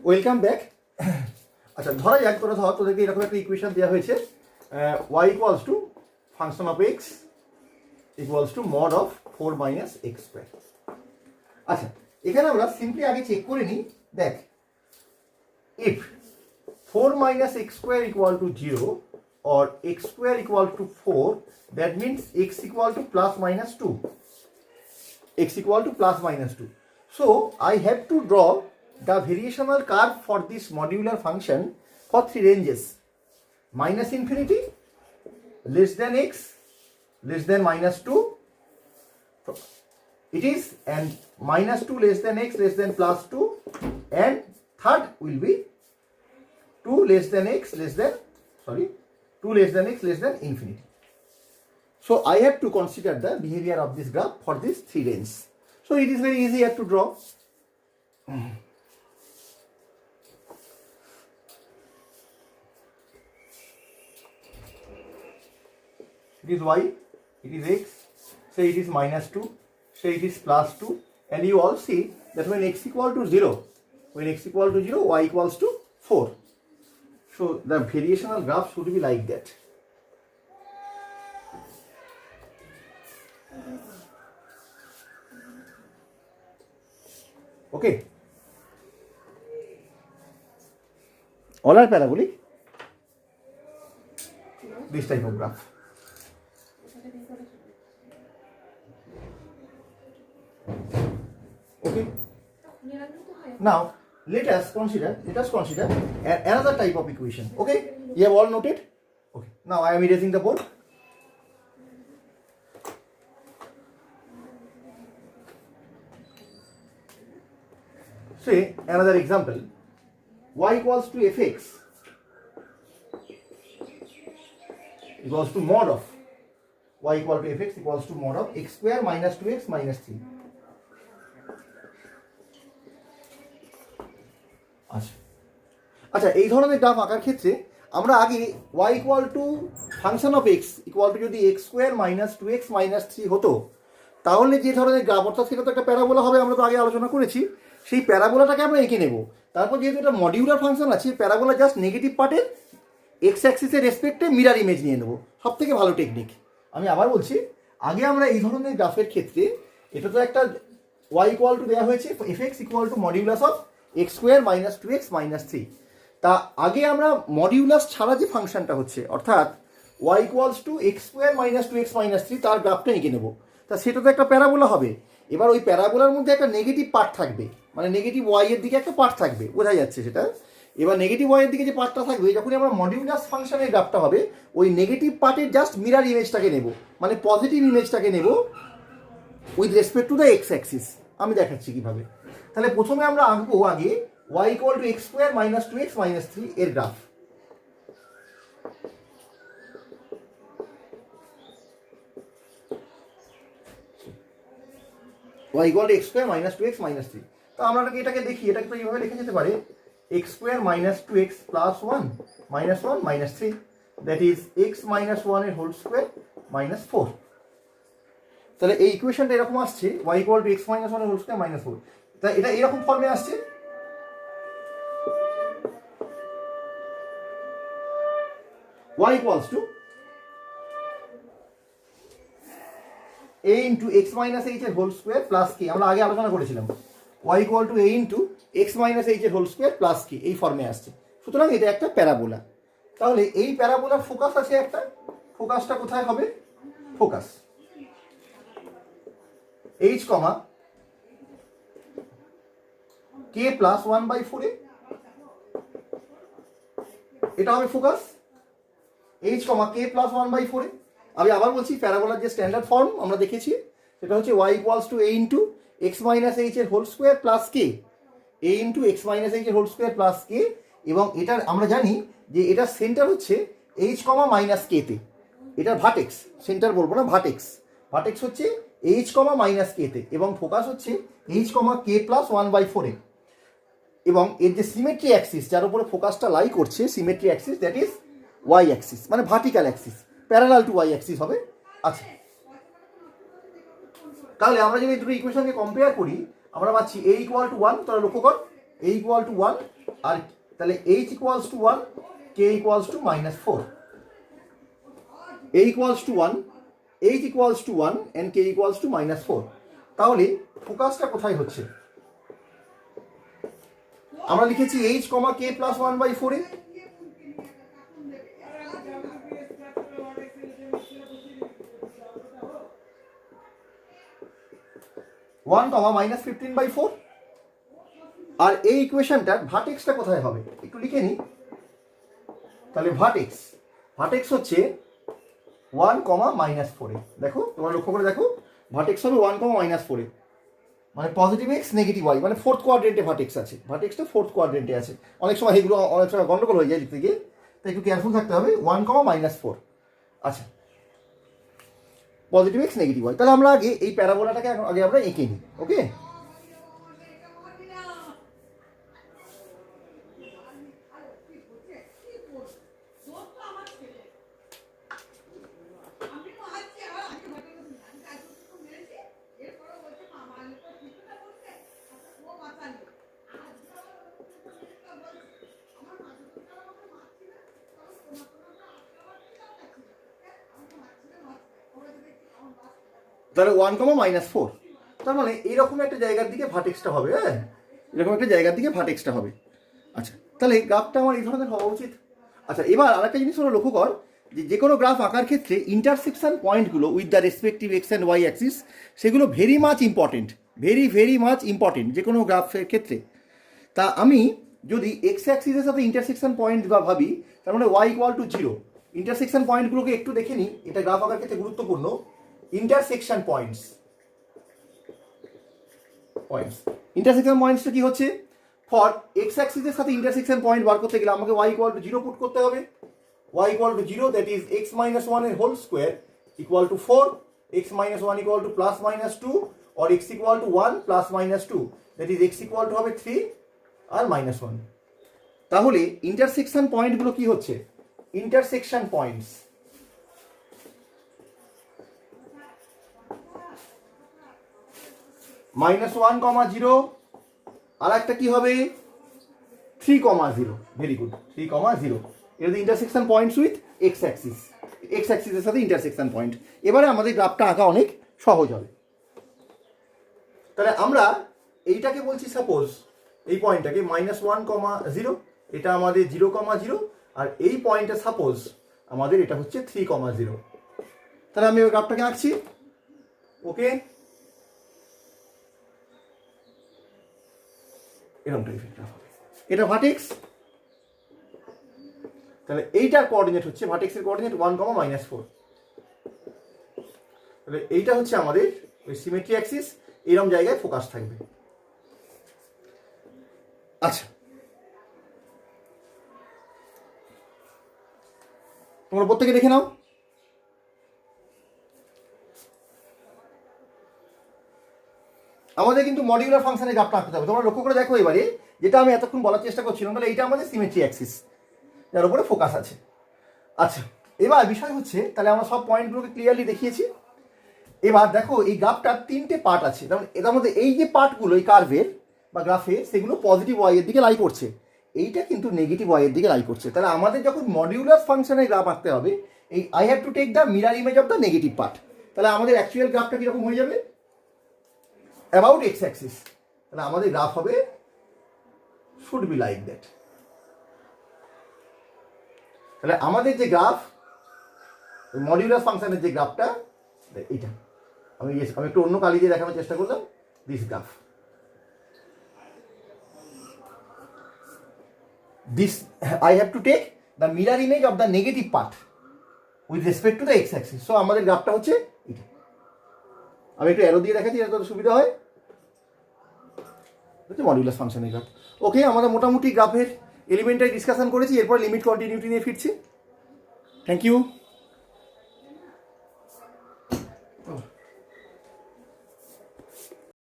Welcome back. আচ্ছা, ধরা যাক তোদেরকে এরকম একটা ইকুয়েশন দেওয়া হয়েছে, y equals two function of x equals to mod of 4 minus x square. আচ্ছা, এখানে আমরা সিম্পলি আগে চেক করে নিই। দেখ, if 4 minus x square equal to 0 or x square equal to 4, that means x equal to plus minus 2. X equal to plus minus 2. So I have to draw the variational curve for this modular function for three ranges: minus infinity, less than x, less than minus 2. It is, and minus 2 less than x less than plus 2, and third will be 2 less than x less than 2 less than x less than infinity. So I have to consider the behavior of this graph for these three ranges. So it is very easy to draw. It is y, it is x, say it is minus 2, say it is plus 2, and you all see that when x equal to 0, y equals to 4. So the variational graph should be like that. Okay. All are parabolic. This type of graph. Okay. Now let us consider another type of equation. Okay, you have all noted. Okay, now I am erasing the board. Say another example: y equals to fx equals to mod of y equal to fx equals to mod of x square minus 2x minus 3. আচ্ছা, এই ধরনের graph আঁকার ক্ষেত্রে আমরা আগে y equal to function of x equal two যদি x square minus 2x minus 3 হতো, তাহলে যে ধরনের গ্রাফ, অর্থাৎ সেটা তো একটা প্যারাবোলা হবে, আমরা তো আগে আলোচনা করেছি। সেই প্যারাবোলাটাকে আমরা এঁকে নেব। তারপর যেহেতু এটা মডিউলার ফাংশন আছে, প্যারাবোলা জাস্ট নেগেটিভ পার্টের এক্স অ্যাক্সিসের রেসপেক্টে মিরার ইমেজ নিয়ে নেব। সব থেকে ভালো টেকনিক। আমি আবার বলছি, আগে আমরা এই ধরনের গ্রাফের ক্ষেত্রে, এটা তো একটা y ইকুয়াল টু দেওয়া হয়েছে fx equal to modulus of x square minus 2x minus 3। তা আগে আমরা মডিউলাস ছাড়া যে ফাংশনটা হচ্ছে, অর্থাৎ y equals two x square minus 2x minus 3, তার গ্রাফটা এঁকে নেব। তা সেটা তো একটা প্যারাবোলা হবে। এবার ওই প্যারাবোলার মধ্যে একটা নেগেটিভ পার্ট থাকবে, মানে নেগেটিভ y এর দিকে একটা পার্ট থাকবে, বোঝা যাচ্ছে সেটা। এবার নেগেটিভ y এর দিকে যে পার্টটা থাকবে, যখনই আমরা মডিউলাস ফাংশনের গ্রাফটা হবে, ওই নেগেটিভ পার্টের জাস্ট মিরার ইমেজটাকে নেব, মানে পজিটিভ ইমেজটাকে নেব with respect to the x Axis. আমি দেখাচ্ছি কিভাবে। তাহলে প্রথমে আমরা আঁকবো আগে y equal to x square minus 2x minus 3 এর graph. y equal to x square minus 2x minus 3। তো আমরা এটাকে দেখি, এটাকে তো এইভাবে লেখা যেতে পারে x square minus 2x plus 1 minus 1 minus 3, that is x minus 1 এর হোল স্কোয়ার মাইনাস 4। তাহলে এই ইকুয়েশনটা এরকম আসছে, y equal to x minus 1 এর হোল স্কোয়ার মাইনাস 4। তাই এটা এরকম ফর্মে আসছে। y equals to a into x minus h এর হোল স্কোয়ার প্লাস k, আমরা আগে আলোচনা করেছিলাম। y equal to a into x minus h এর হোল স্কোয়ার প্লাস k, এই ফর্মে আসছে। সুতরাং এটা একটা প্যারাবোলা। তাহলে এই প্যারাবোলার ফোকাস আছে একটা, ফোকাসটা কোথায় হবে? ফোকাস h কমা k প্লাস 1/4 এ, এটা হবে ফোকাস h কমা k প্লাস 1/4 এ। আমি আবার বলছি, প্যারাবোলার যে স্ট্যান্ডার্ড ফর্ম আমরা দেখেছি সেটা হচ্ছে y equals to a into x minus h এর whole square plus k, a into x minus h এর হোল স্কোয়ার প্লাস কে। এবং এটার আমরা জানি যে এটার সেন্টার হচ্ছে h কমা মাইনাস কে তে, এটার ভার্টেক্স, সেন্টার বলবো না, ভার্টেক্স হচ্ছে h কমা মাইনাস কে তে, এবং ফোকাস হচ্ছে h কমা k প্লাস 1/4 এ। এবং এর যে সিমেট্রি অ্যাক্সিস, যার উপরে ফোকাসটা লাই করছে, symmetry axis, that is y axis, মানে vertical axis, parallel to y axis হবে। আচ্ছা, তাহলে আমরা যদি দুটো ইকুয়েশনকে কম্পেয়ার করি, আমরা পাচ্ছি a ইকুয়াল টু 1, তাহলে লক্ষ্য কর a ইকুয়াল টু 1 আর তাহলে h equals to 1, k equals to -4, a equals to 1, h equals to 1 and k equals to -4। তাহলে ফোকাসটা কোথায় হচ্ছে? আমরা লিখেছি h, k প্লাস 1/4 এ। 1, -15/4। আর এই ইকুয়েশনটার ভার্টেক্সটা কোথায় হবে একটু লিখে নিই। তাহলে ভার্টেক্স হচ্ছে 1, -4 এ। দেখো তোমরা লক্ষ্য করে দেখো, ভার্টেক্স হবে 1, -4 এ, মানে পজিটিভ এক্স নেগেটিভ ওয়াই, মানে ফোর্থ কোয়াড্রেন্টে ভার্টেক্স আছে। ভার্টেক্সটা ফোর্থ কোয়াড্রেন্টে আছে। অনেক সময় এগুলো অনেক সময় গন্ডগোল হয়ে যায় লিখতে গিয়ে, তাই একটু কেয়ারফুল থাকতে হবে। 1, -4। আচ্ছা, পজিটিভ এক্স নেগেটিভ ওয়াই। তাহলে আমরা আগে এই প্যারাবোলাটাকে আগে আমরা এঁকে নিই। ওকে, তাহলে 1, -4। তার মানে এইরকম একটা জায়গার দিকে ভার্টেক্সটা হবে। হ্যাঁ, এরকম একটা জায়গার দিকে ভার্টেক্সটা হবে। আচ্ছা, তাহলে গ্রাফটা আমার এই ধরনের হওয়া উচিত। আচ্ছা, এবার আরেকটা জিনিস হলো লক্ষ্য কর, যে কোনো গ্রাফ আঁকার ক্ষেত্রে ইন্টারসেকশন পয়েন্টগুলো with the respective x and y axis, সেগুলো very much important, very much important যে কোনো গ্রাফের ক্ষেত্রে। তা আমি যদি এক্স অ্যাক্সিসের সাথে ইন্টারসেকশন পয়েন্ট বা ভাবি, তার মানে ওয়াই ইকুয়াল টু 0। ইন্টারসেকশন পয়েন্টগুলোকে একটু দেখে নিই, এটা গ্রাফ আঁকার ক্ষেত্রে গুরুত্বপূর্ণ। ইন্টারসেকশন পয়েন্টসটা কি হচ্ছে? ফর এক্স অ্যাক্সিসের সাথে ইন্টারসেকশন পয়েন্ট বার করতে গেলে আমাকে ওয়াই ইকুয়াল টু 0 পুট করতে হবে। Y equal to 0, that is x - 1 এর whole square equal to 4, x - 1 equal to +-2, or x equal to 1 +-2, that is x equal to হবে 3 আর -1। তাহলে ইন্টারসেকশন পয়েন্টগুলো কি হচ্ছে? ইন্টারসেকশন পয়েন্টস -1, 0, আর একটা কি হবে 3, 0। Very good, 3, 0। এটা হচ্ছে ইন্টারসেকশন পয়েন্টস উইথ এক্স অ্যাক্সিসের সাথে ইন্টারসেকশন পয়েন্ট। এবারে আমাদের গ্রাফটা আঁকা অনেক সহজ হবে। তাহলে আমরা এইটাকে বলছি, সাপোজ এই পয়েন্টটাকে -1, 0, এটা আমাদের 0, 0, আর এই পয়েন্টটা সাপোজ আমাদের এটা হচ্ছে 3, 0। তাহলে আমি ওই গ্রাফটাকে আঁকছি। ওকে, এরকম টাইপের গ্রাফ হবে। এটা ভার্টেক্স। তাহলে এইটার কোঅর্ডিনেট হচ্ছে, ভার্টেক্সের কোঅর্ডিনেট 1, -4। তাহলে এইটা হচ্ছে আমাদের ওই সিমেট্রি অ্যাক্সিস, এরকম জায়গায় ফোকাস থাকবে। আচ্ছা, তোমরা প্রত্যেকে দেখে নাও। আমাদের কিন্তু মডিউলার ফাংশনের গ্রাফটা আঁকতে হবে। তোমরা লক্ষ্য করে দেখো এবারে, যেটা আমি এতক্ষণ বলার চেষ্টা করছিলাম, তাহলে এইটা আমাদের সিমেট্রি অ্যাক্সিস, যার উপরে ফোকাস আছে। আচ্ছা, এবার বিষয় হচ্ছে, তাহলে আমরা সব পয়েন্টগুলোকে ক্লিয়ারলি দেখিয়েছি। এবার দেখো এই গ্রাফটার 3টে পার্ট আছে। এটার মধ্যে এই যে পার্টগুলো এই কার্ভের বা গ্রাফের, সেগুলো পজিটিভ ওয়াই এর দিকে লাই করছে, এইটা কিন্তু নেগেটিভ ওয়াই এর দিকে লাই করছে। তাহলে আমাদের যখন মডিউলার ফাংশনের গ্রাফ আঁকতে হবে, এই I have to take the mirror image of the negative part. তাহলে আমাদের অ্যাকচুয়াল গ্রাফটা কীরকম হয়ে যাবে? About X axis. তাহলে আমাদের গ্রাফ হবে শুড বি লাইক দ্যাট। তাহলে আমাদের যে গ্রাফ, মডিউলার ফাংশনের যে গ্রাফটা, এইটা আমি একটু অন্য কালি দিয়ে দেখানোর চেষ্টা করলাম। This graph, this I have to take the mirror image of the negative part with respect to the x axis. So আমাদের গ্রাফটা হচ্ছে এটা। আমি একটু অ্যারো দিয়ে দেখাচ্ছি যাতে সুবিধা হয়। হচ্ছে মডিউলাস ফাংশনের গ্রাফ। ওকে, আমরা মোটামুটি গ্রাফের এলিমেন্টারি ডিসকাশন করেছি। এরপর লিমিট কন্টিনিউটি নিয়ে ফিরছি। Thank you.